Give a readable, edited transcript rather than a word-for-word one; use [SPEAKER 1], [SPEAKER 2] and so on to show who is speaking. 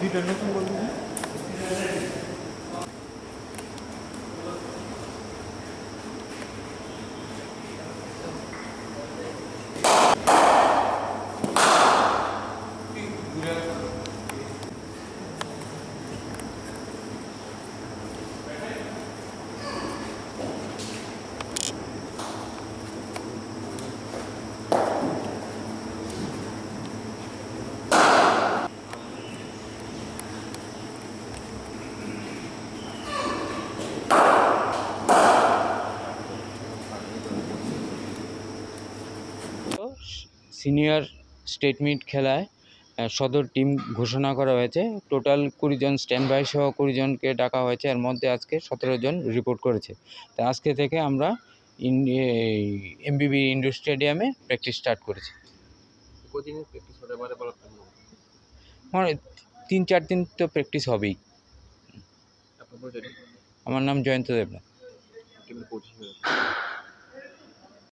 [SPEAKER 1] দুইটা নতুন বলুন।
[SPEAKER 2] সিনিয়র স্টেট মিট খেলায় সদর টিম ঘোষণা করা হয়েছে। টোটাল 20 জন স্ট্যান্ড বাই সহ 20 জনকে ডাকা হয়েছে। এর মধ্যে আজকে 17 জন রিপোর্ট করেছে। তা আজকে থেকে আমরা এমবিবি ইন্ডোর স্টেডিয়ামে প্র্যাকটিস স্টার্ট করেছি। মানে 3-4 দিন তো প্র্যাকটিস হবেই। আমার নাম জয়ন্ত দেবনাথ।